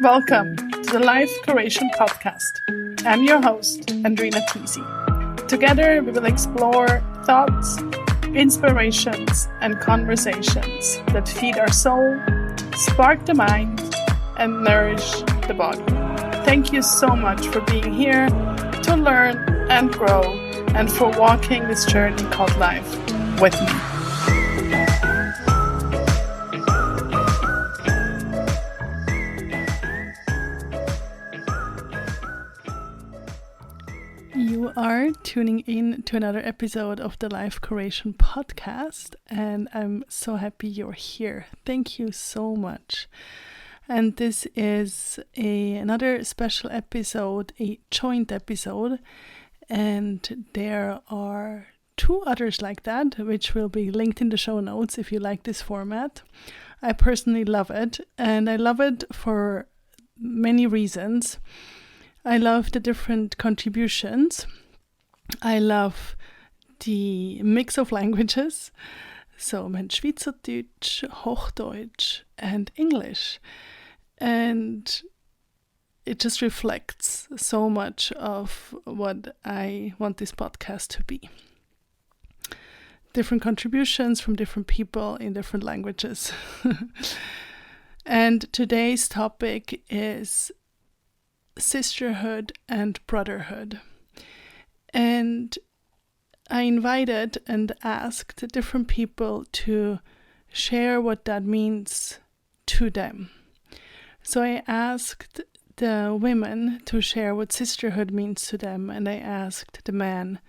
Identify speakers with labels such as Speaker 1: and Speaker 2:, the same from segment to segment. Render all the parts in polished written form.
Speaker 1: Welcome to the Life Curation Podcast. I'm your host, Andrina Tisi. Together, we will explore thoughts, inspirations, and conversations that feed our soul, spark the mind, and nourish the body. Thank you so much for being here to learn and grow, and for walking this journey called life with me. You are tuning in to another episode of the Life Curation Podcast, and I'm so happy you're here. Thank you so much. And this is another special episode, a joint episode, and there are two others like that, which will be linked in the show notes if you like this format. I personally love it, and I love it for many reasons. I love the different contributions. I love the mix of languages. So, Schweizerdeutsch, Hochdeutsch, and English. And it just reflects so much of what I want this podcast to be. Different contributions from different people in different languages. And today's topic is sisterhood and brotherhood. And I invited and asked different people to share what that means to them. So I asked the women to share what sisterhood means to them, and I asked the men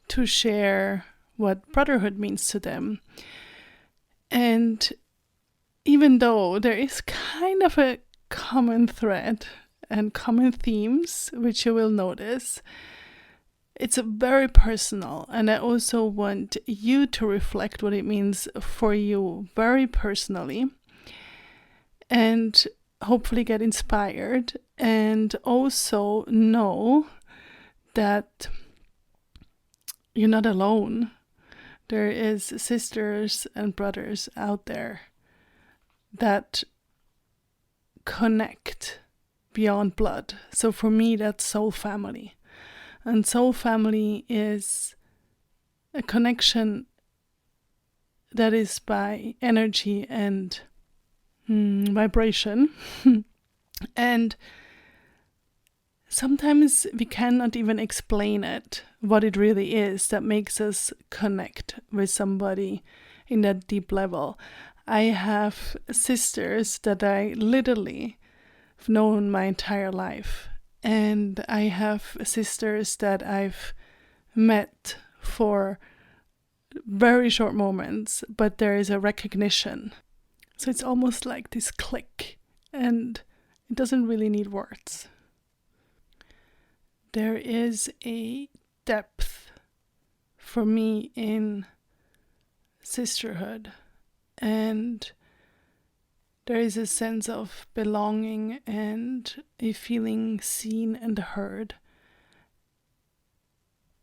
Speaker 1: to share what brotherhood means to them. And even though there is kind of a common thread and common themes, which you will notice, it's very personal, and I also want you to reflect what it means for you very personally, and hopefully get inspired, and also know that you're not alone. There is sisters and brothers out there that connect beyond blood. So for me, that's soul family. And soul family is a connection that is by energy and vibration. And sometimes we cannot even explain it, what it really is that makes us connect with somebody in that deep level. I have sisters that I literally have known my entire life. And I have sisters that I've met for very short moments, but there is a recognition. So it's almost like this click, and it doesn't really need words. There is a depth for me in sisterhood, and there is a sense of belonging and a feeling seen and heard,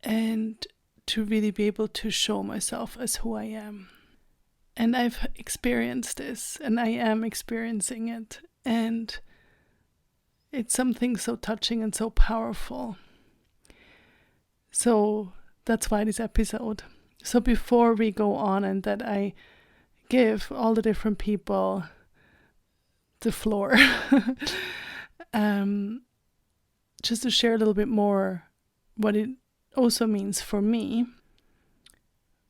Speaker 1: and to really be able to show myself as who I am. And I've experienced this, and I am experiencing it, and it's something so touching and so powerful. So that's why this episode. So before we go on, and that I give all the different people the floor, just to share a little bit more what it also means for me,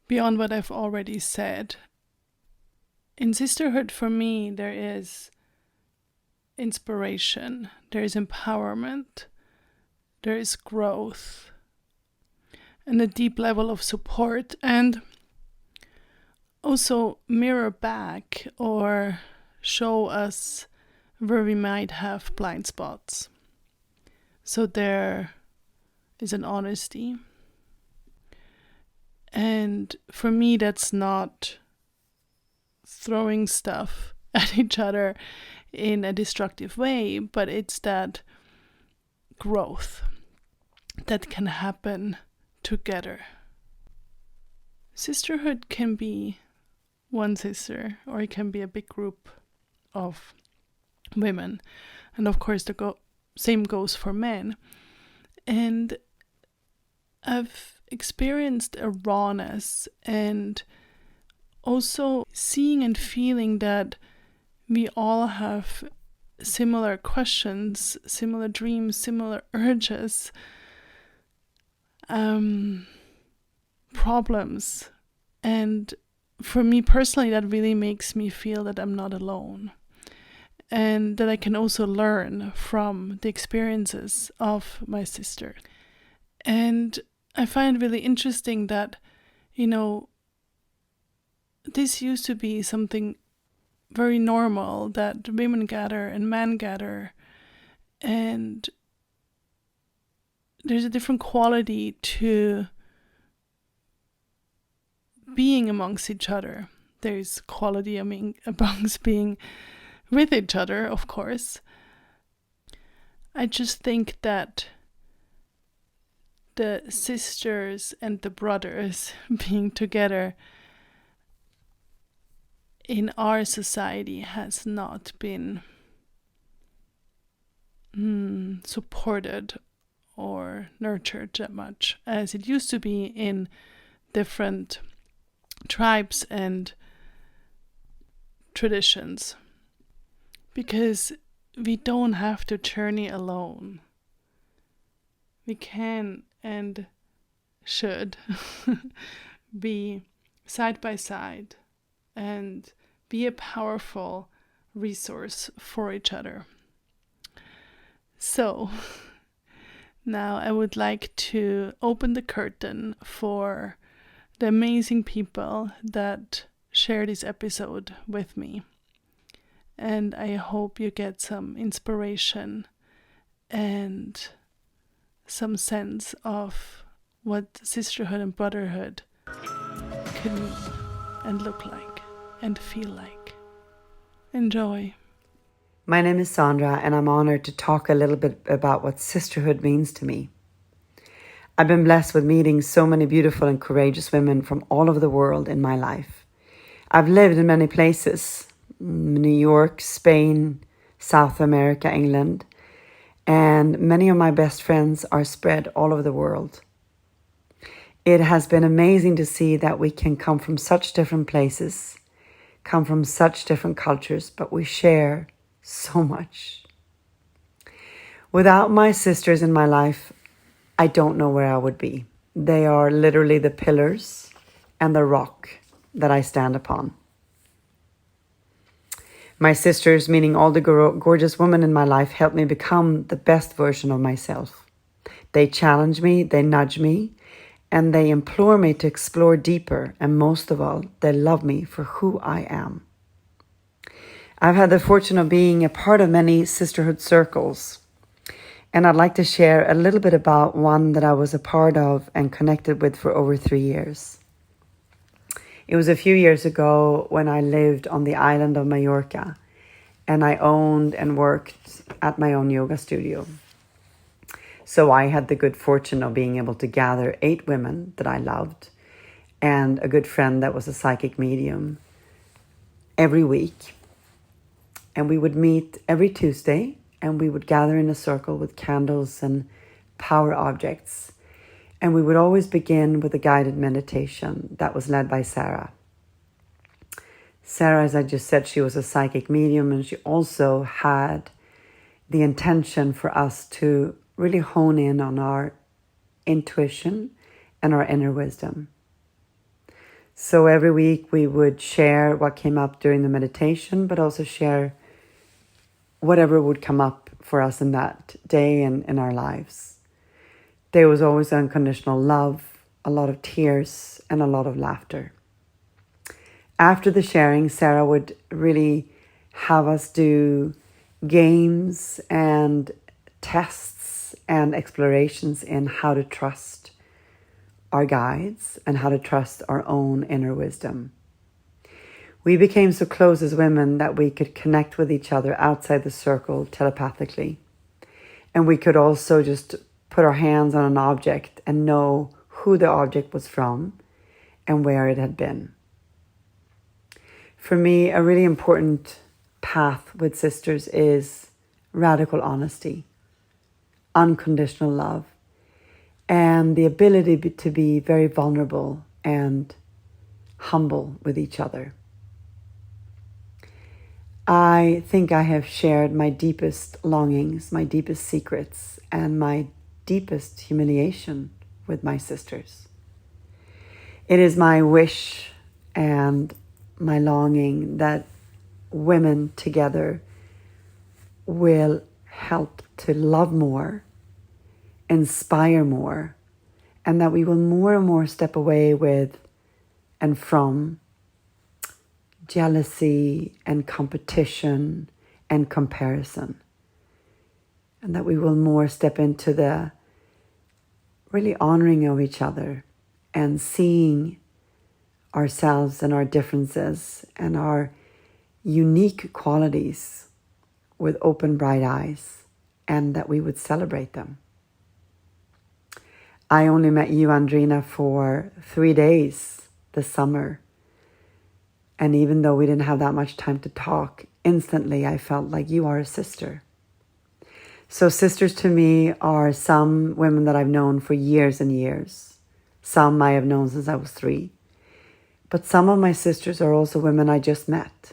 Speaker 1: beyond what I've already said. In sisterhood, for me, there is inspiration, there is empowerment, there is growth, and a deep level of support, and also mirror back or show us where we might have blind spots. So there is an honesty. And for me, that's not throwing stuff at each other in a destructive way, but it's that growth that can happen together. Sisterhood can be one sister, or it can be a big group of women. And of course, the same goes for men. And I've experienced a rawness and also seeing and feeling that we all have similar questions, similar dreams, similar urges, problems. And for me personally, that really makes me feel that I'm not alone. And that I can also learn from the experiences of my sister. And I find it really interesting that, this used to be something very normal, that women gather and men gather. And there's a different quality to being amongst each other. There's quality amongst being with each other, of course. I just think that the sisters and the brothers being together in our society has not been supported or nurtured that much as it used to be in different tribes and traditions. Because we don't have to journey alone. We can and should be side by side and be a powerful resource for each other. So now I would like to open the curtain for the amazing people that share this episode with me. And I hope you get some inspiration and some sense of what sisterhood and brotherhood can mean and look like and feel like. Enjoy.
Speaker 2: My name is Sandra, and I'm honored to talk a little bit about what sisterhood means to me. I've been blessed with meeting so many beautiful and courageous women from all over the world in my life. I've lived in many places. New York, Spain, South America, England, and many of my best friends are spread all over the world. It has been amazing to see that we can come from such different places, come from such different cultures, but we share so much. Without my sisters in my life, I don't know where I would be. They are literally the pillars and the rock that I stand upon. My sisters, meaning all the gorgeous women in my life, helped me become the best version of myself. They challenge me, they nudge me, and they implore me to explore deeper, and most of all, they love me for who I am. I've had the fortune of being a part of many sisterhood circles, and I'd like to share a little bit about one that I was a part of and connected with for over 3 years. It was a few years ago when I lived on the island of Mallorca, and I owned and worked at my own yoga studio. So I had the good fortune of being able to gather 8 women that I loved and a good friend that was a psychic medium every week. And we would meet every Tuesday, and we would gather in a circle with candles and power objects. And we would always begin with a guided meditation that was led by Sarah. Sarah, as I just said, she was a psychic medium, and she also had the intention for us to really hone in on our intuition and our inner wisdom. So every week we would share what came up during the meditation, but also share whatever would come up for us in that day and in our lives. There was always unconditional love, a lot of tears, and a lot of laughter. After the sharing, Sarah would really have us do games and tests and explorations in how to trust our guides and how to trust our own inner wisdom. We became so close as women that we could connect with each other outside the circle telepathically. And we could also just put our hands on an object and know who the object was from and where it had been. For me, a really important path with sisters is radical honesty, unconditional love, and the ability to be very vulnerable and humble with each other. I think I have shared my deepest longings, my deepest secrets, and my deepest humiliation with my sisters. It is my wish and my longing that women together will help to love more, inspire more, and that we will more and more step away with and from jealousy and competition and comparison. And that we will more step into the really honoring of each other and seeing ourselves and our differences and our unique qualities with open, bright eyes, and that we would celebrate them. I only met you, Andrina, for 3 days this summer. And even though we didn't have that much time to talk, instantly I felt like you are a sister. So sisters to me are some women that I've known for years and years. Some I have known since I was 3. But some of my sisters are also women I just met.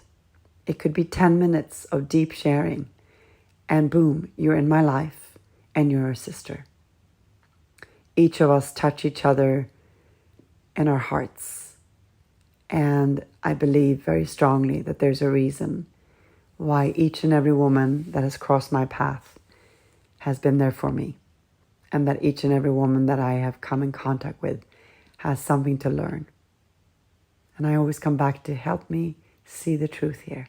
Speaker 2: It could be 10 minutes of deep sharing, and boom, you're in my life and you're a sister. Each of us touch each other in our hearts. And I believe very strongly that there's a reason why each and every woman that has crossed my path has been there for me. And that each and every woman that I have come in contact with has something to learn. And I always come back to help me see the truth here.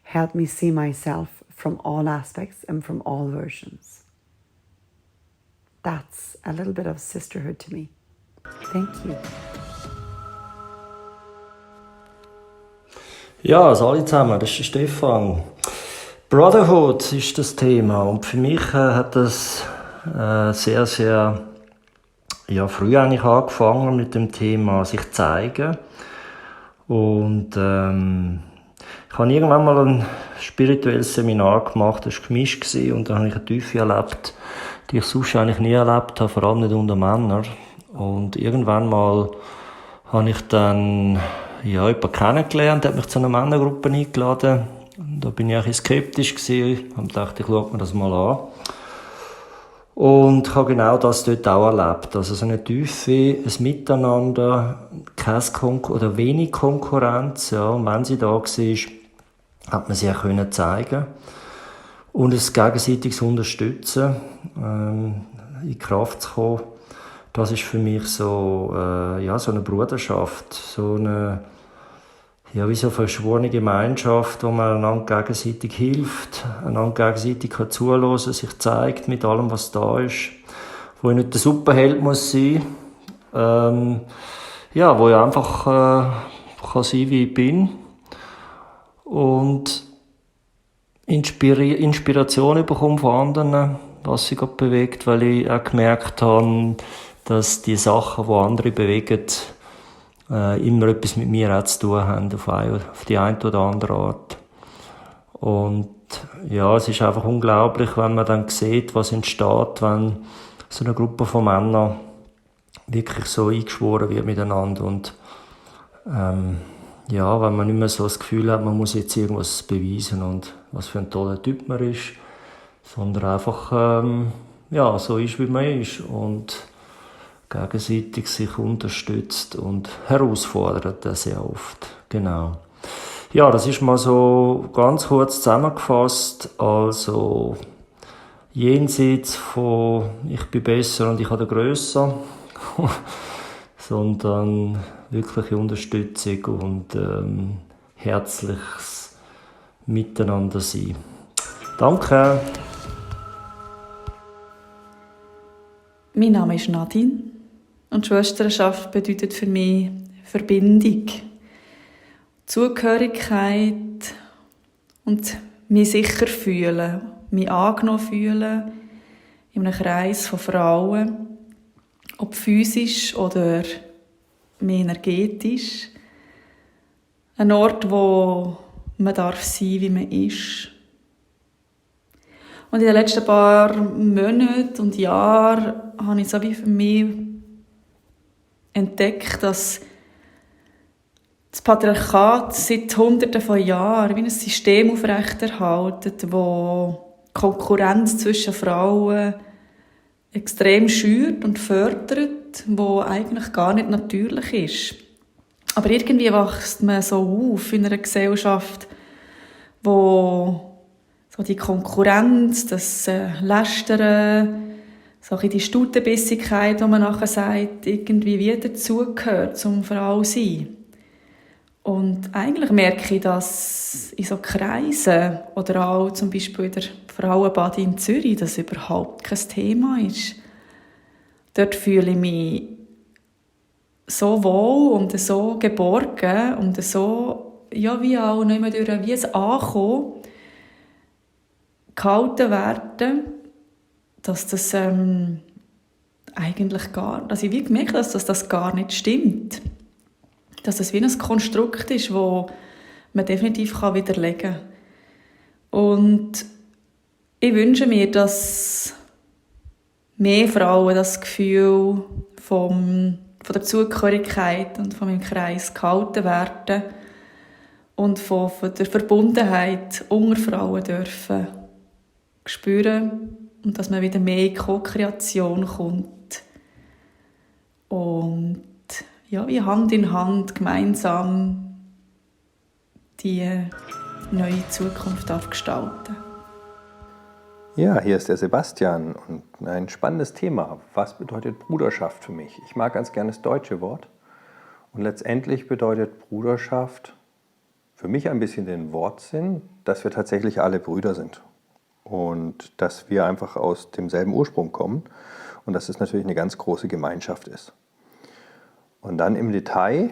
Speaker 2: Help me see myself from all aspects and from all versions. That's a little bit of sisterhood to me. Thank you.
Speaker 3: Ja, also alle zusammen, das ist der Stefan. Brotherhood ist das Thema und für mich hat das sehr, sehr früh eigentlich angefangen mit dem Thema sich zeigen. Und ich habe irgendwann mal ein spirituelles Seminar gemacht, das war gemischt und da habe ich eine Tiefe erlebt, die ich sonst eigentlich nie erlebt habe, vor allem nicht unter Männern. Und irgendwann mal habe ich dann jemanden kennengelernt, hat mich zu einer Männergruppe eingeladen. Und da bin ich ein bisschen skeptisch gewesen und dachte, ich schaue mir das mal an. Und ich habe genau das dort auch erlebt. Also so eine Tiefe, ein Miteinander, oder wenig Konkurrenz. Ja. Und wenn sie da war, hat man sie auch zeigen. Und ein gegenseitiges Unterstützen, in Kraft zu kommen. Das ist für mich so, so eine Bruderschaft, so eine, wie so eine verschworene Gemeinschaft, wo man einander gegenseitig hilft, einander gegenseitig zuhören, sich zeigt mit allem, was da ist, wo ich nicht der Superheld muss sein, wo ich einfach kann sein, wie ich bin und Inspiration bekomme von anderen, was sie gerade bewegt, weil ich auch gemerkt habe, dass die Sachen, die andere bewegen, immer etwas mit mir auch zu tun haben, auf die eine oder andere Art. Und ja, es ist einfach unglaublich, wenn man dann sieht, was entsteht, wenn so eine Gruppe von Männern wirklich so eingeschworen wird miteinander. Und wenn man nicht mehr so das Gefühl hat, man muss jetzt irgendwas beweisen und was für ein toller Typ man ist, sondern einfach so ist, wie man ist und gegenseitig sich unterstützt und herausfordert das sehr oft. Genau. Ja, das ist mal so ganz kurz zusammengefasst. Also jenseits von ich bin besser und ich habe grösser, sondern wirkliche Unterstützung und herzliches Miteinander sein. Danke.
Speaker 4: Mein Name ist Nadine und Schwesternschaft bedeutet für mich Verbindung, Zugehörigkeit und mich sicher fühlen, mich angenommen fühlen in einem Kreis von Frauen, ob physisch oder mehr energetisch. Ein Ort, wo man darf sein, wie man ist. Und in den letzten paar Monaten und Jahren habe ich so wie für mich entdeckt, dass das Patriarchat seit Hunderten von Jahren wie ein System aufrechterhaltet, wo Konkurrenz zwischen Frauen extrem schürt und fördert, wo eigentlich gar nicht natürlich ist. Aber irgendwie wächst man so auf in einer Gesellschaft, wo so die Konkurrenz, das Lästern, so die Stutenbissigkeit, die man nachher sagt, irgendwie wieder dazugehört zum Frau sein. Und eigentlich merke ich, dass in so Kreisen oder auch zum Beispiel in der Frauenbade in Zürich das überhaupt kein Thema ist. Dort fühle ich mich so wohl und so geborgen und so, ja, wie auch nicht mehr durch wie es ankommen, gehalten werden, dass das eigentlich dass ich wie gemerkt habe, dass das gar nicht stimmt. Dass das wie ein Konstrukt ist, das man definitiv widerlegen kann. Und ich wünsche mir, dass mehr Frauen das Gefühl von der Zugehörigkeit und von meinem Kreis gehalten werden und von der Verbundenheit unter Frauen dürfen spüren und dass man wieder mehr in Co-Kreation kommt und ja, wie Hand in Hand gemeinsam die neue Zukunft gestalten.
Speaker 5: Ja, hier ist der Sebastian und ein spannendes Thema. Was bedeutet Bruderschaft für mich? Ich mag ganz gerne das deutsche Wort und letztendlich bedeutet Bruderschaft für mich ein bisschen den Wortsinn, dass wir tatsächlich alle Brüder sind und dass wir einfach aus demselben Ursprung kommen und dass es natürlich eine ganz große Gemeinschaft ist. Und dann im Detail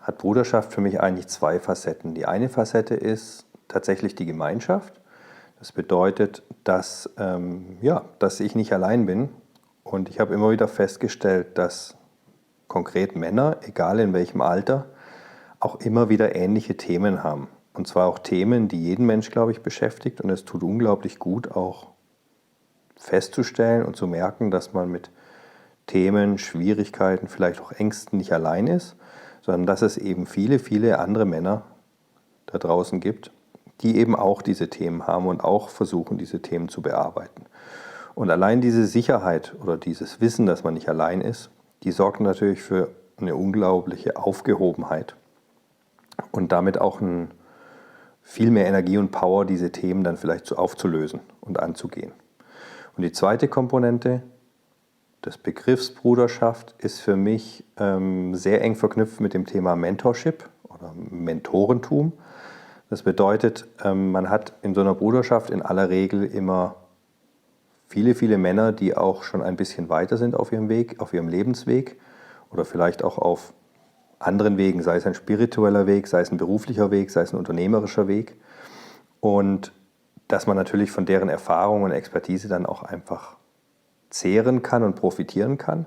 Speaker 5: hat Bruderschaft für mich eigentlich zwei Facetten. Die eine Facette ist tatsächlich die Gemeinschaft. Das bedeutet, dass ich nicht allein bin. Und ich habe immer wieder festgestellt, dass konkret Männer, egal in welchem Alter, auch immer wieder ähnliche Themen haben. Und zwar auch Themen, die jeden Mensch, glaube ich, beschäftigt. Und es tut unglaublich gut, auch festzustellen und zu merken, dass man mit Themen, Schwierigkeiten, vielleicht auch Ängsten nicht allein ist, sondern dass es eben viele, viele andere Männer da draußen gibt, die eben auch diese Themen haben und auch versuchen, diese Themen zu bearbeiten. Und allein diese Sicherheit oder dieses Wissen, dass man nicht allein ist, die sorgt natürlich für eine unglaubliche Aufgehobenheit und damit auch viel mehr Energie und Power, diese Themen dann vielleicht so aufzulösen und anzugehen. Und die zweite Komponente des Begriffs Bruderschaft ist für mich sehr eng verknüpft mit dem Thema Mentorship oder Mentorentum. Das bedeutet, man hat in so einer Bruderschaft in aller Regel immer viele, viele Männer, die auch schon ein bisschen weiter sind auf ihrem Weg, auf ihrem Lebensweg oder vielleicht auch auf anderen Wegen, sei es ein spiritueller Weg, sei es ein beruflicher Weg, sei es ein unternehmerischer Weg. Und dass man natürlich von deren Erfahrung und Expertise dann auch einfach zehren kann und profitieren kann.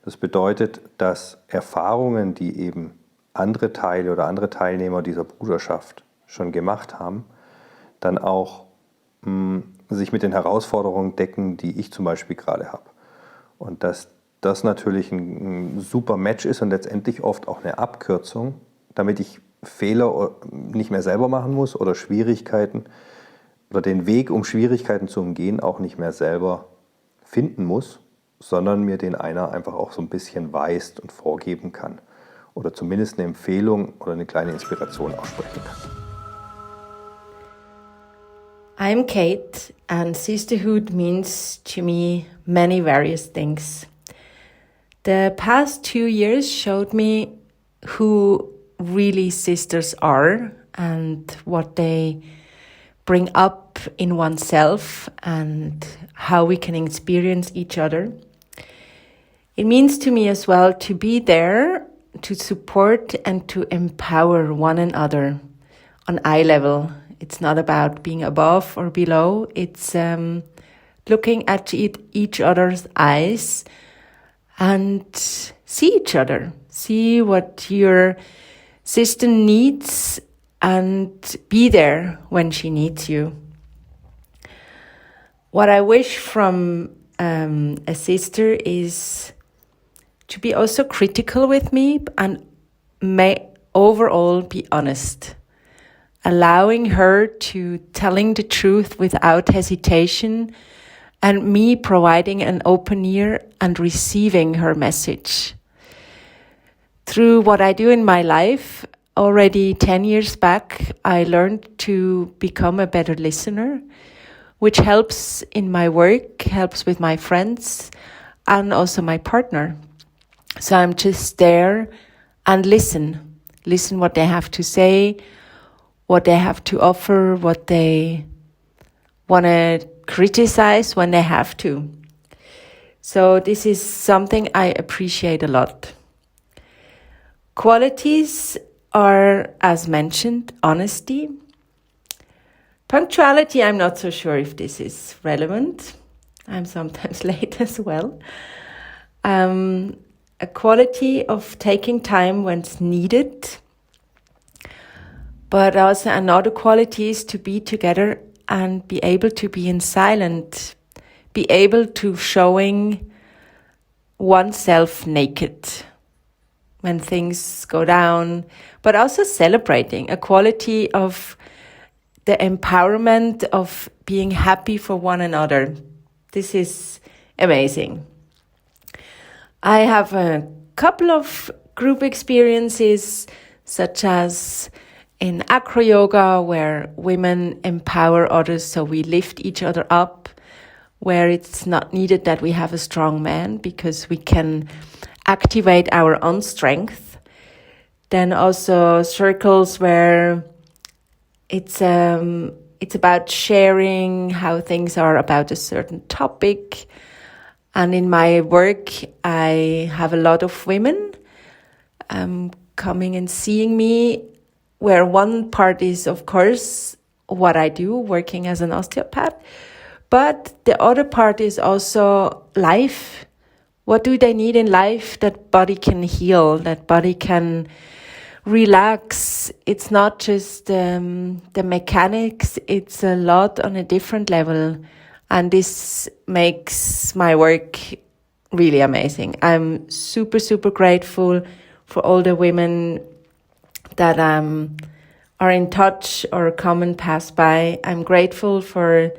Speaker 5: Das bedeutet, dass Erfahrungen, die eben andere Teile oder andere Teilnehmer dieser Bruderschaft schon gemacht haben, dann auch sich mit den Herausforderungen decken, die ich zum Beispiel gerade habe. Und dass das natürlich ein super Match ist und letztendlich oft auch eine Abkürzung, damit ich Fehler nicht mehr selber machen muss oder Schwierigkeiten oder den Weg, um Schwierigkeiten zu umgehen, auch nicht mehr selber finden muss, sondern mir den einer einfach auch so ein bisschen weist und vorgeben kann oder zumindest eine Empfehlung oder eine kleine Inspiration aussprechen kann.
Speaker 6: I'm Kate, and sisterhood means to me many various things. The past 2 years showed me who really sisters are and what they bring up in oneself and how we can experience each other. It means to me as well to be there to support and to empower one another on eye level. It's not about being above or below. It's looking at each other's eyes and see each other. See what you're sister needs and be there when she needs you. What I wish from a sister is to be also critical with me and may overall be honest, allowing her to telling the truth without hesitation, and me providing an open ear and receiving her message. Through what I do in my life, already 10 years back, I learned to become a better listener, which helps in my work, helps with my friends, and also my partner. So I'm just there and listen what they have to say, what they have to offer, what they want to criticize when they have to. So this is something I appreciate a lot. Qualities are, as mentioned, honesty. Punctuality, I'm not so sure if this is relevant. I'm sometimes late as well. A quality of taking time when it's needed. But also another quality is to be together and be able to be in silence, be able to showing oneself naked when things go down, but also celebrating a quality of the empowerment of being happy for one another. This is amazing. I have a couple of group experiences, such as in acro yoga, where women empower others, so we lift each other up, where it's not needed that we have a strong man because we can activate our own strength. Then also circles where it's about sharing how things are about a certain topic. And in my work, I have a lot of women coming and seeing me, where one part is, of course, what I do, working as an osteopath. But the other part is also life. What do they need in life that body can heal, that body can relax? It's not just the mechanics, it's a lot on a different level. And this makes my work really amazing. I'm super, super grateful for all the women that are in touch or come and pass by. I'm grateful for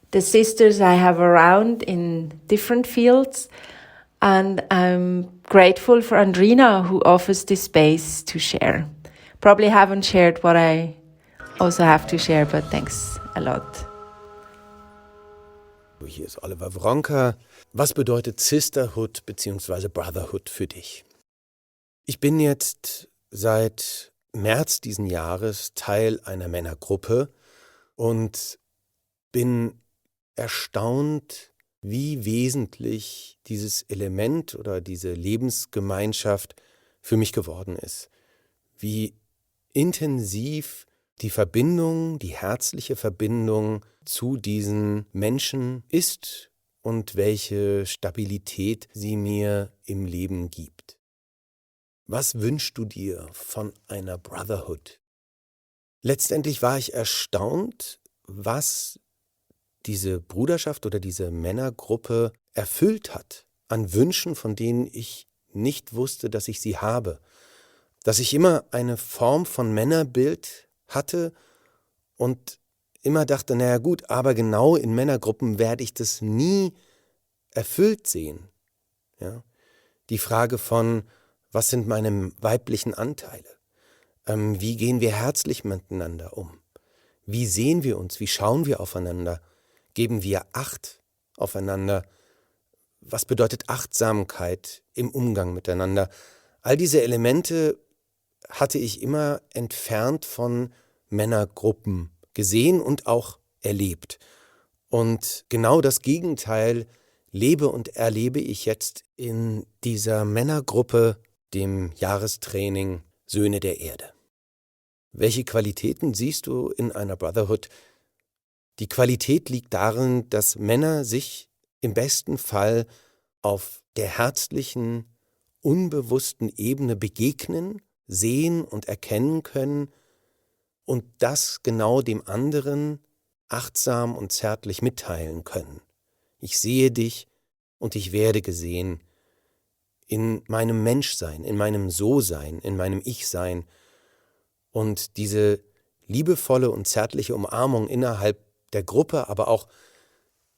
Speaker 6: the sisters I have around in different fields. And I'm grateful for Andrina, who offers this space to share. Probably haven't shared what I also have to share, but thanks a lot.
Speaker 7: Hier ist Oliver Wronka. Was bedeutet Sisterhood bzw. Brotherhood für dich? Ich bin jetzt seit März diesen Jahres Teil einer Männergruppe und bin erstaunt, wie wesentlich dieses Element oder diese Lebensgemeinschaft für mich geworden ist. Wie intensiv die Verbindung, die herzliche Verbindung zu diesen Menschen ist und welche Stabilität sie mir im Leben gibt. Was wünschst du dir von einer Brotherhood? Letztendlich war ich erstaunt, was diese Bruderschaft oder diese Männergruppe erfüllt hat an Wünschen, von denen ich nicht wusste, dass ich sie habe. Dass ich immer eine Form von Männerbild hatte und immer dachte, naja gut, aber genau in Männergruppen werde ich das nie erfüllt sehen. Ja? Die Frage von, was sind meine weiblichen Anteile? Wie gehen wir herzlich miteinander um? Wie sehen wir uns? Wie schauen wir aufeinander? Geben wir Acht aufeinander? Was bedeutet Achtsamkeit im Umgang miteinander? All diese Elemente hatte ich immer entfernt von Männergruppen gesehen und auch erlebt. Und genau das Gegenteil lebe und erlebe ich jetzt in dieser Männergruppe, dem Jahrestraining Söhne der Erde. Welche Qualitäten siehst du in einer Brotherhood? Die Qualität liegt darin, dass Männer sich im besten Fall auf der herzlichen, unbewussten Ebene begegnen, sehen und erkennen können und das genau dem anderen achtsam und zärtlich mitteilen können. Ich sehe dich und ich werde gesehen in meinem Menschsein, in meinem So-Sein, in meinem Ich-Sein. Und diese liebevolle und zärtliche Umarmung innerhalb der Gruppe, aber auch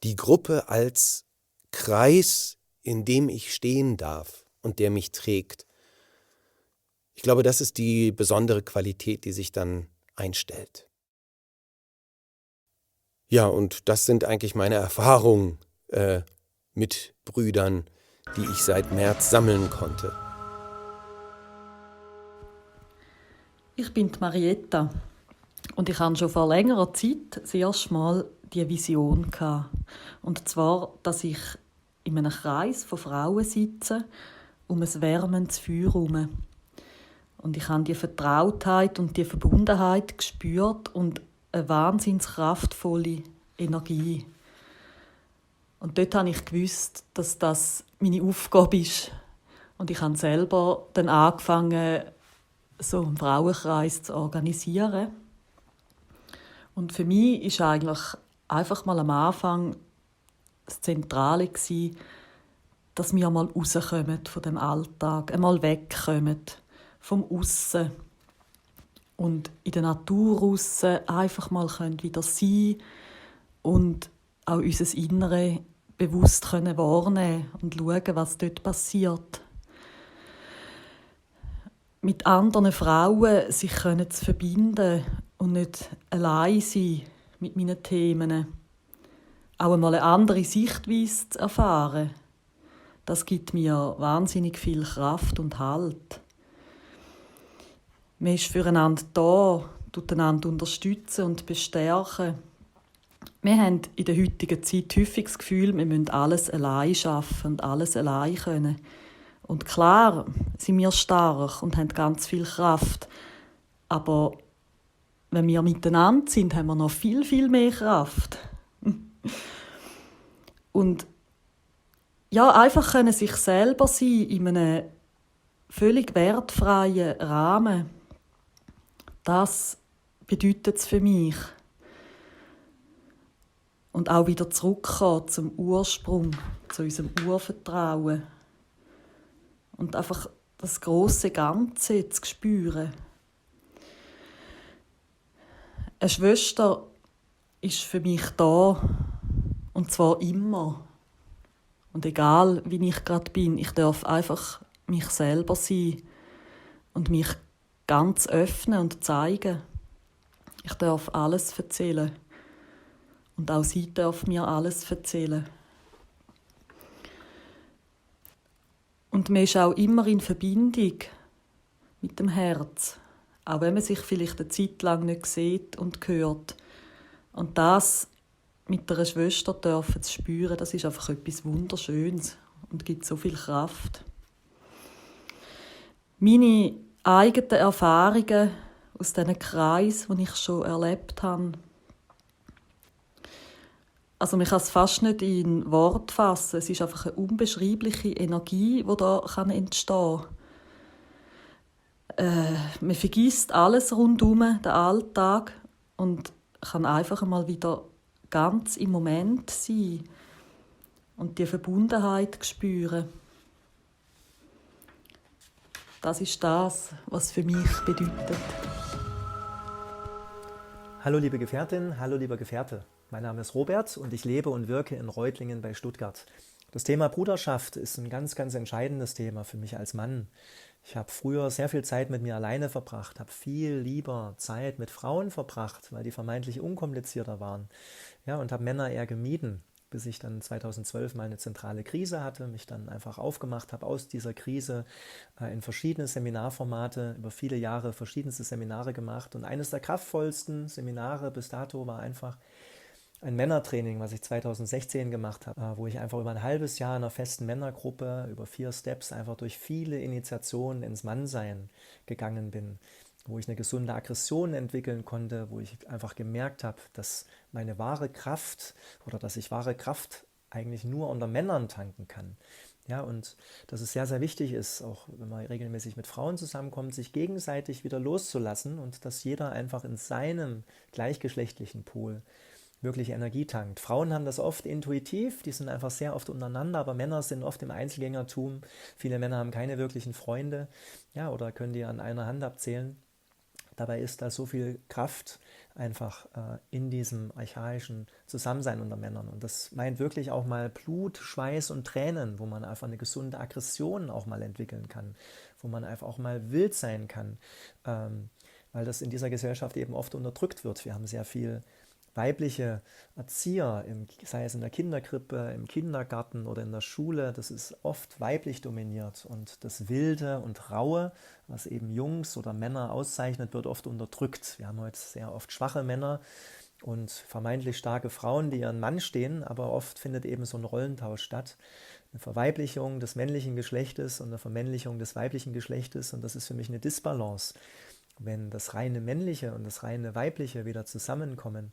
Speaker 7: die Gruppe als Kreis, in dem ich stehen darf und der mich trägt. Ich glaube, das ist die besondere Qualität, die sich dann einstellt. Ja, und das sind eigentlich meine Erfahrungen mit Brüdern, die ich seit März sammeln konnte.
Speaker 8: Ich bin die Marietta und ich hatte schon vor längerer Zeit das erste Mal die Vision gehabt. Und zwar, dass ich in einem Kreis von Frauen sitze, um ein wärmendes Feuer herum. Und ich habe die Vertrautheit und die Verbundenheit gespürt und eine wahnsinnig kraftvolle Energie. Und dort habe ich gewusst, dass das meine Aufgabe ist. Und ich habe selber dann angefangen, so einen Frauenkreis zu organisieren. Und für mich war eigentlich einfach mal am Anfang das Zentrale, dass wir einmal rauskommen von dem Alltag, einmal wegkommen vom Aussen und in der Natur raus einfach mal wieder sein und auch unser Innere bewusst wahrnehmen und schauen, was dort passiert. Mit anderen Frauen sich zu verbinden und nicht allein sein mit meinen Themen. Auch einmal eine andere Sichtweise zu erfahren, das gibt mir wahnsinnig viel Kraft und Halt. Man ist füreinander da, tut einander unterstützen und bestärken. Wir haben in der heutigen Zeit häufig das Gefühl, wir müssen alles allein schaffen und alles allein können. Und klar sind wir stark und haben ganz viel Kraft. Aber wenn wir miteinander sind, haben wir noch viel, viel mehr Kraft. Und ja, einfach können sich selber sein in einem völlig wertfreien Rahmen. Das bedeutet es für mich. Und auch wieder zurückkommen zum Ursprung, zu unserem Urvertrauen. Und einfach das grosse Ganze zu spüren. Eine Schwester ist für mich da. Und zwar immer. Und egal, wie ich gerade bin, ich darf einfach mich selber sein und mich ganz öffnen und zeigen. Ich darf alles erzählen. Und auch sie darf mir alles erzählen. Und man ist auch immer in Verbindung mit dem Herz. Auch wenn man sich vielleicht eine Zeit lang nicht sieht und hört. Und das mit einer Schwester dürfen zu spüren, das ist einfach etwas Wunderschönes und gibt so viel Kraft. Meine eigenen Erfahrungen aus diesen Kreisen, die ich schon erlebt habe, also man kann es fast nicht in Wort fassen. Es ist einfach eine unbeschreibliche Energie, die da entstehen kann. Man vergisst alles rundum, den Alltag, und kann einfach mal wieder ganz im Moment sein und die Verbundenheit spüren. Das ist das, was für mich bedeutet.
Speaker 9: Hallo liebe Gefährtin, hallo lieber Gefährte. Mein Name ist Robert und ich lebe und wirke in Reutlingen bei Stuttgart. Das Thema Bruderschaft ist ein ganz, ganz entscheidendes Thema für mich als Mann. Ich habe früher sehr viel Zeit mit mir alleine verbracht, habe viel lieber Zeit mit Frauen verbracht, weil die vermeintlich unkomplizierter waren. Ja, und habe Männer eher gemieden, bis ich dann 2012 mal eine zentrale Krise hatte, mich dann einfach aufgemacht habe aus dieser Krise in verschiedene Seminarformate, über viele Jahre verschiedenste Seminare gemacht. Und eines der kraftvollsten Seminare bis dato war einfach ein Männertraining, was ich 2016 gemacht habe, wo ich einfach über ein halbes Jahr in einer festen Männergruppe, über 4 Steps, einfach durch viele Initiationen ins Mannsein gegangen bin, wo ich eine gesunde Aggression entwickeln konnte, wo ich einfach gemerkt habe, dass meine wahre Kraft oder dass ich wahre Kraft eigentlich nur unter Männern tanken kann. Ja, und dass es sehr, sehr wichtig ist, auch wenn man regelmäßig mit Frauen zusammenkommt, sich gegenseitig wieder loszulassen und dass jeder einfach in seinem gleichgeschlechtlichen Pol wirklich Energie tankt. Frauen haben das oft intuitiv, die sind einfach sehr oft untereinander, aber Männer sind oft im Einzelgängertum. Viele Männer haben keine wirklichen Freunde, ja, oder können die an einer Hand abzählen. Dabei ist da so viel Kraft einfach in diesem archaischen Zusammensein unter Männern. Und das meint wirklich auch mal Blut, Schweiß und Tränen, wo man einfach eine gesunde Aggression auch mal entwickeln kann, wo man einfach auch mal wild sein kann, weil das in dieser Gesellschaft eben oft unterdrückt wird. Wir haben sehr viel weibliche Erzieher, sei es in der Kinderkrippe, im Kindergarten oder in der Schule, das ist oft weiblich dominiert und das Wilde und Raue, was eben Jungs oder Männer auszeichnet, wird oft unterdrückt. Wir haben heute sehr oft schwache Männer und vermeintlich starke Frauen, die ihren Mann stehen, aber oft findet eben so ein Rollentausch statt. Eine Verweiblichung des männlichen Geschlechtes und eine Vermännlichung des weiblichen Geschlechtes, und das ist für mich eine Disbalance. Wenn das reine Männliche und das reine Weibliche wieder zusammenkommen,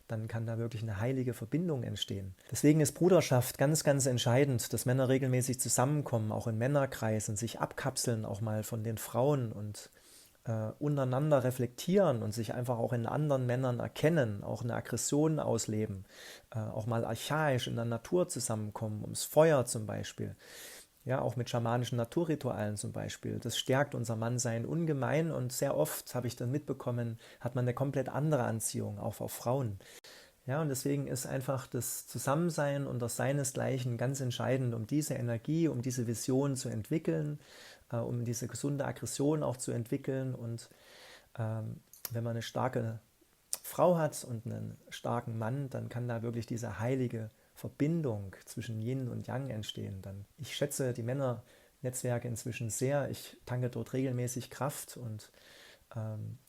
Speaker 9: dann kann da wirklich eine heilige Verbindung entstehen. Deswegen ist Bruderschaft ganz, ganz entscheidend, dass Männer regelmäßig zusammenkommen, auch in Männerkreisen, sich abkapseln auch mal von den Frauen und untereinander reflektieren und sich einfach auch in anderen Männern erkennen, auch eine Aggression ausleben, auch mal archaisch in der Natur zusammenkommen, ums Feuer zum Beispiel. Ja, auch mit schamanischen Naturritualen zum Beispiel. Das stärkt unser Mannsein ungemein und sehr oft, habe ich dann mitbekommen, hat man eine komplett andere Anziehung, auch auf Frauen. Ja, und deswegen ist einfach das Zusammensein und das Seinesgleichen ganz entscheidend, um diese Energie, um diese Vision zu entwickeln, um diese gesunde Aggression auch zu entwickeln. Und wenn man eine starke Frau hat und einen starken Mann, dann kann da wirklich diese heilige Verbindung zwischen Yin und Yang entstehen. Ich schätze die Männernetzwerke inzwischen sehr. Ich tanke dort regelmäßig Kraft und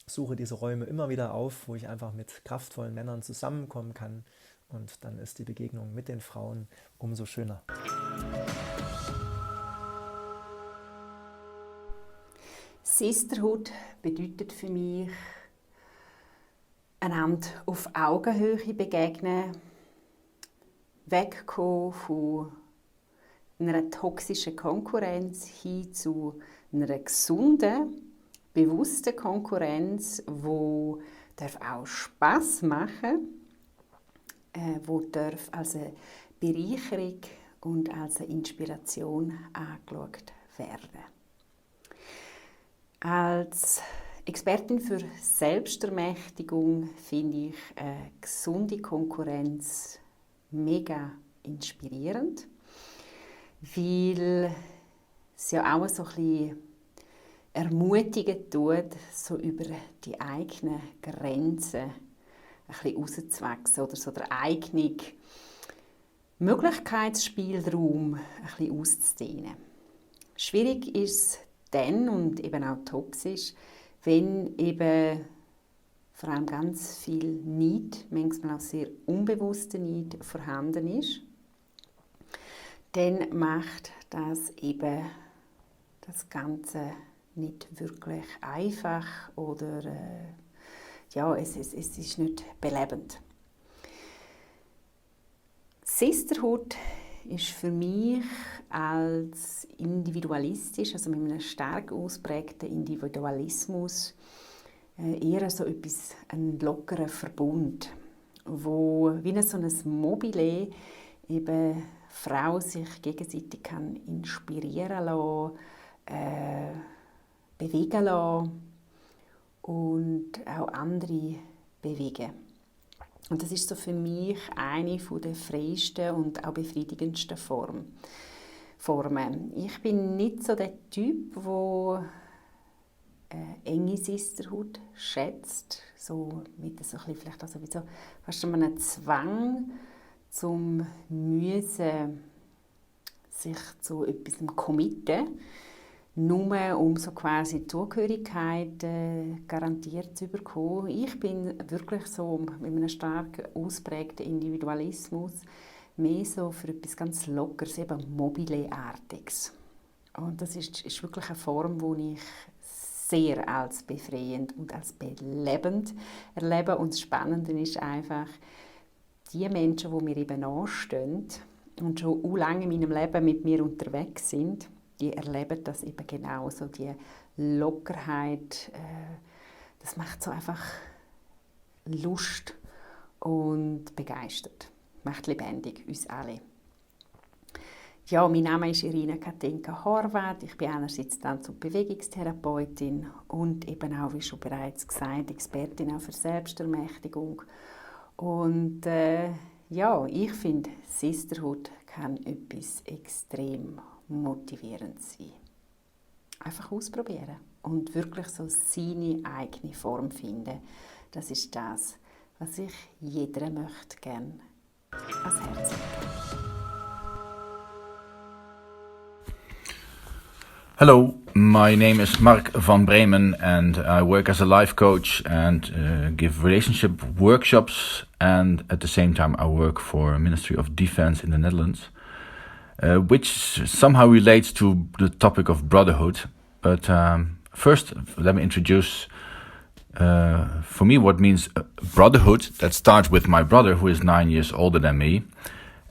Speaker 9: suche diese Räume immer wieder auf, wo ich einfach mit kraftvollen Männern zusammenkommen kann. Und dann ist die Begegnung mit den Frauen umso schöner.
Speaker 10: Sisterhood bedeutet für mich, einander auf Augenhöhe begegnen, wegkommen von einer toxischen Konkurrenz hin zu einer gesunden, bewussten Konkurrenz, die auch Spass machen darf, die darf als eine Bereicherung und als eine Inspiration angeschaut werden. Als Expertin für Selbstermächtigung finde ich eine gesunde Konkurrenz mega inspirierend, weil es ja auch so ein bisschen ermutigen tut, so über die eigenen Grenzen ein bisschen rauszuwachsen oder so den eigenen Möglichkeitsspielraum ein bisschen auszudehnen. Schwierig ist es dann und eben auch toxisch, wenn eben vor allem ganz viel Neid, manchmal auch sehr unbewusster Neid vorhanden ist, dann macht das eben das Ganze nicht wirklich einfach oder es ist nicht belebend. Sisterhood ist für mich als individualistisch, also mit einem stark ausprägten Individualismus, eher so etwas, ein lockerer Verbund, wo wie so ein Mobile eben Frau sich gegenseitig kann inspirieren lassen, bewegen lassen und auch andere bewegen. Und das ist so für mich eine der freiesten und auch befriedigendsten Formen. Ich bin nicht so der Typ, der enge Sisterhood schätzt, so mit so ein bisschen, vielleicht auch so fast schon einem Zwang zum Müssen sich zu etwas committen, nur um so quasi die Zugehörigkeit garantiert zu bekommen. Ich bin wirklich so mit einem stark ausprägten Individualismus mehr so für etwas ganz Lockeres, eben Mobile-artiges. Und das ist wirklich eine Form, die ich sehr als befreiend und als belebend erlebe. Und das Spannende ist einfach, die Menschen, die mir eben anstehen, und schon lange in meinem Leben mit mir unterwegs sind, die erleben das eben genau, so die Lockerheit, das macht so einfach Lust und begeistert, macht lebendig, uns alle. Ja, mein Name ist Irina Katinka Horvath. Ich bin einerseits Tanz- und Bewegungstherapeutin und eben auch, wie schon bereits gesagt, Expertin auch für Selbstermächtigung. Und ja, ich finde, Sisterhood kann etwas extrem Motivierendes sein. Einfach ausprobieren und wirklich so seine eigene Form finden. Das ist das, was ich jeder möchte gerne ans Herz legen.
Speaker 11: Hello, my name is Mark van Bremen and I work as a life coach and give relationship workshops, and at the same time I work for Ministry of Defense in the Netherlands, which somehow relates to the topic of brotherhood. But first let me introduce for me what means brotherhood. That starts with my brother, who is 9 years older than me,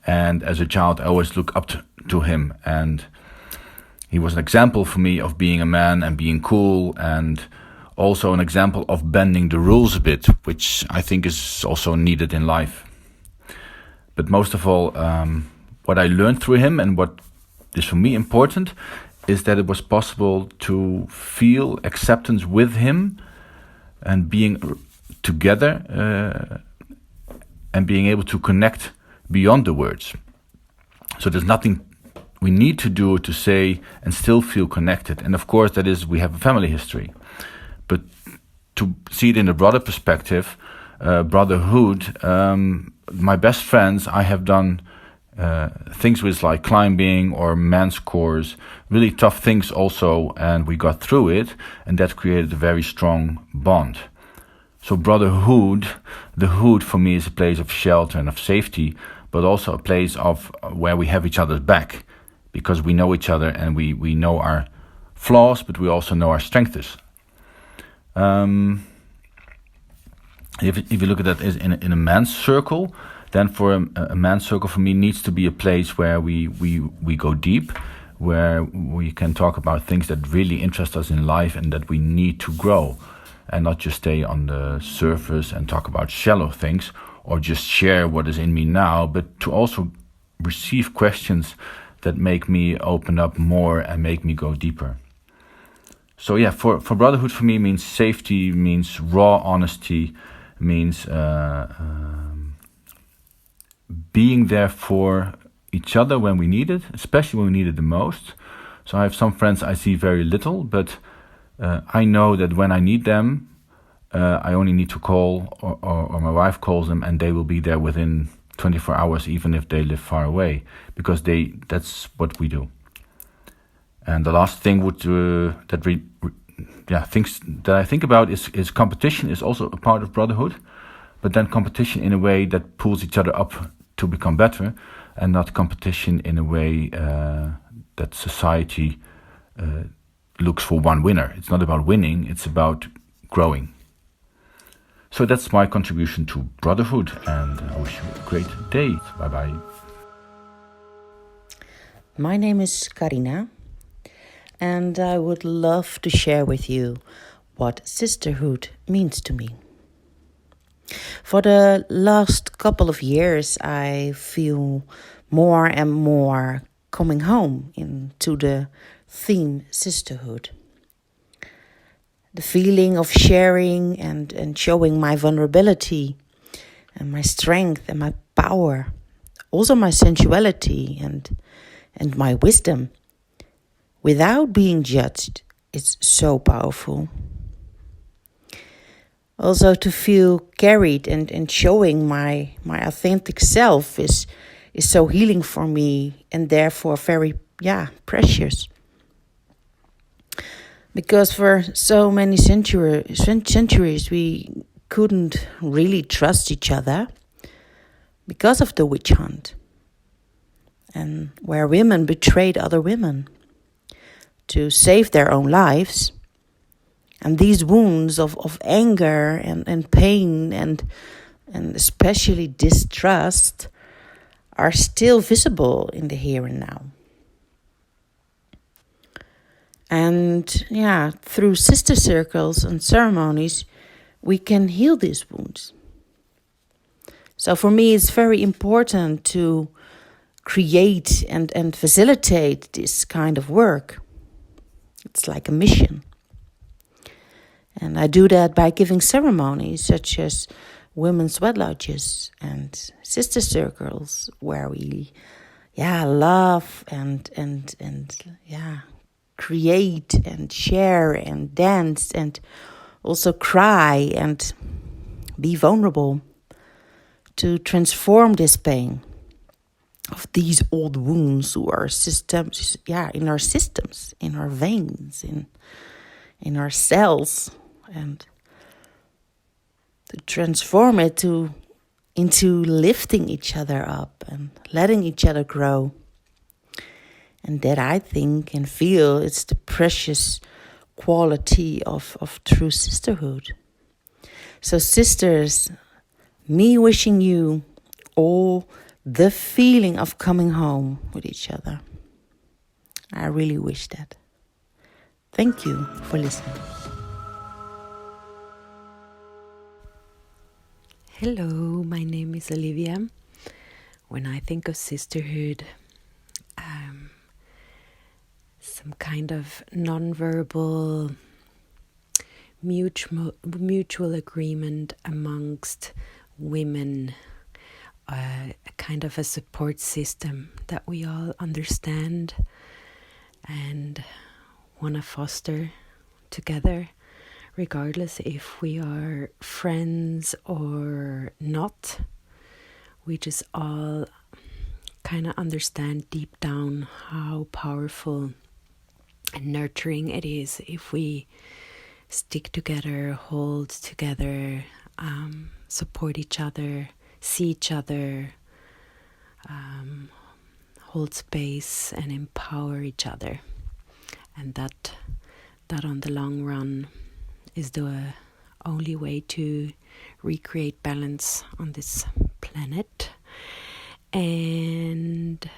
Speaker 11: and as a child I always look up to him, and he was an example for me of being a man and being cool, and also an example of bending the rules a bit, which I think is also needed in life. But most of all, what I learned through him and what is for me important is that it was possible to feel acceptance with him and being together and being able to connect beyond the words. So there's nothing we need to do to say and still feel connected. And of course, that is, we have a family history. But to see it in a broader perspective, brotherhood, my best friends, I have done things with like climbing or men's course, really tough things also, and we got through it, and that created a very strong bond. So brotherhood, the hood for me is a place of shelter and of safety, but also a place of where we have each other's back, because we know each other and we know our flaws, but we also know our strengths. If you look at that as in a man's circle, then for a man's circle for me needs to be a place where we go deep, where we can talk about things that really interest us in life and that we need to grow, and not just stay on the surface and talk about shallow things or just share what is in me now, but to also receive questions that make me open up more and make me go deeper. So yeah, for brotherhood for me means safety, means raw honesty, means being there for each other when we need it, especially when we need it the most. So I have some friends I see very little, but I know that when I need them, I only need to call, or my wife calls them, and they will be there within 24 hours, even if they live far away, because that's what we do. And the last thing things that I think about is competition is also a part of brotherhood, but then competition in a way that pulls each other up to become better, and not competition in a way that society looks for one winner. It's not about winning, it's about growing. So that's my contribution to brotherhood, and I wish you a great day. Bye-bye.
Speaker 12: My name is Carina, and I would love to share with you what sisterhood means to me. For the last couple of years, I feel more and more coming home into the theme sisterhood. The feeling of sharing and showing my vulnerability and my strength and my power, also my sensuality and my wisdom, without being judged, is so powerful. Also to feel carried and showing my authentic self is so healing for me, and therefore very precious. Because for so many centuries we couldn't really trust each other because of the witch hunt, and where women betrayed other women to save their own lives. And these wounds of anger and pain and especially distrust are still visible in the here and now. And yeah, through sister circles and ceremonies, we can heal these wounds. So for me, it's very important to create and facilitate this kind of work. It's like a mission. And I do that by giving ceremonies such as women's sweat lodges and sister circles where we love and create and share and dance and also cry and be vulnerable to transform this pain of these old wounds who are systems, in our systems, in our veins, in our cells, and to transform it into lifting each other up and letting each other grow. And that, I think and feel, it's the precious quality of true sisterhood. So sisters, me wishing you all the feeling of coming home with each other. I really wish that. Thank you for listening.
Speaker 13: Hello, my name is Olivia. When I think of sisterhood, some kind of non-verbal mutual agreement amongst women, a kind of a support system that we all understand and want to foster together, regardless if we are friends or not. We just all kind of understand deep down how powerful and nurturing it is if we stick together, hold together, support each other, see each other, hold space and empower each other. And that on the long run is the only way to recreate balance on this planet. And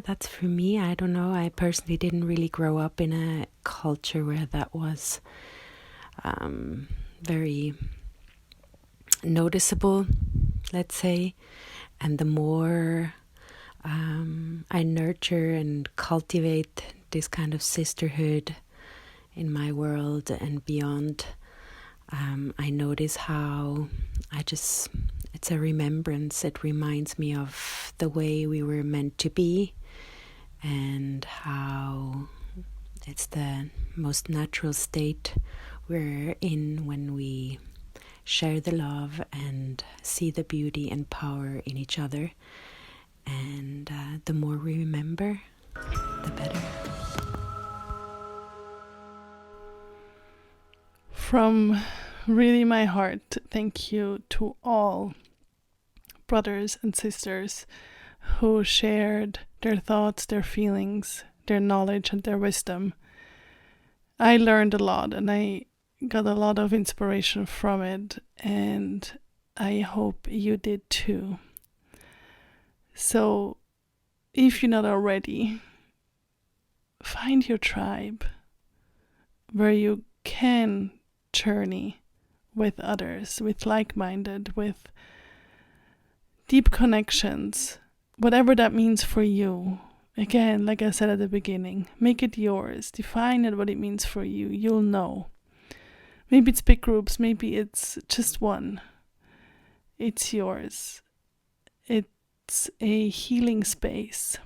Speaker 13: that's for me. I don't know, I personally didn't really grow up in a culture where that was very noticeable, let's say. And the more I nurture and cultivate this kind of sisterhood in my world and beyond, I notice how it's a remembrance. It reminds me of the way we were meant to be and how it's the most natural state we're in when we share the love and see the beauty and power in each other. And the more we remember, the better.
Speaker 1: From really my heart, thank you to all brothers and sisters who shared their thoughts, their feelings, their knowledge and their wisdom. I learned a lot and I got a lot of inspiration from it, and I hope you did too. So if you're not already, find your tribe where you can journey with others, with like-minded, with deep connections, whatever that means for you. Again, like I said at the beginning, make it yours. Define it, what it means for you. You'll know. Maybe it's big groups, maybe it's just one. It's yours. It's a healing space.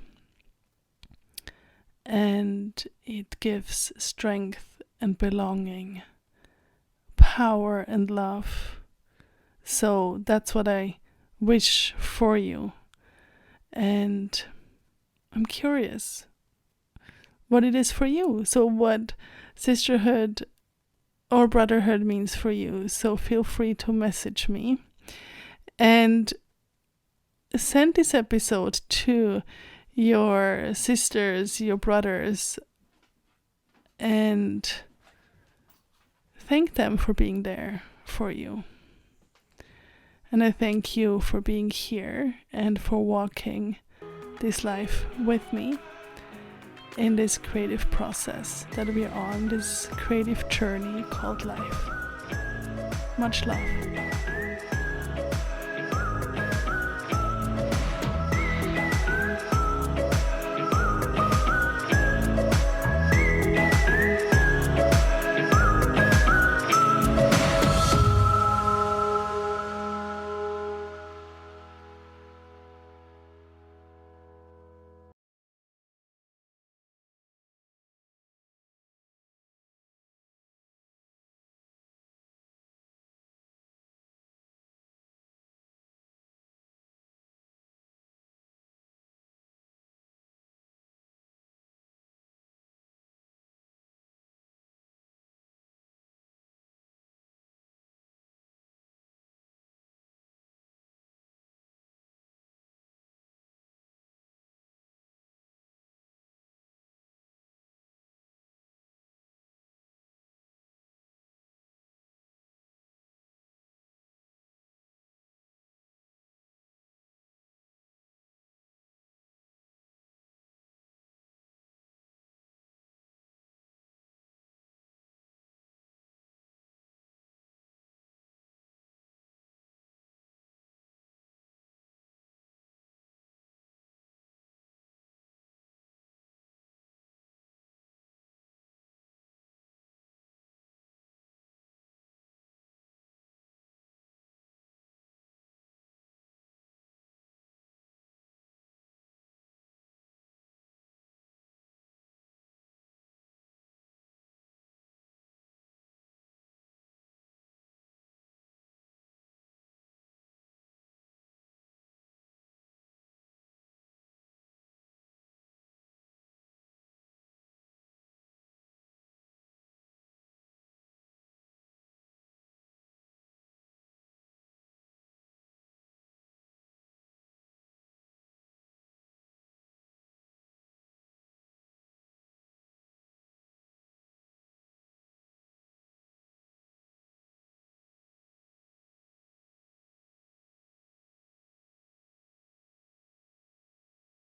Speaker 1: And it gives strength and belonging, power and love. So that's what I wish for you. And I'm curious what it is for you. So what sisterhood or brotherhood means for you. So feel free to message me and send this episode to your sisters, your brothers, and thank them for being there for you. And I thank you for being here and for walking this life with me in this creative process that we are on, this creative journey called life. Much love.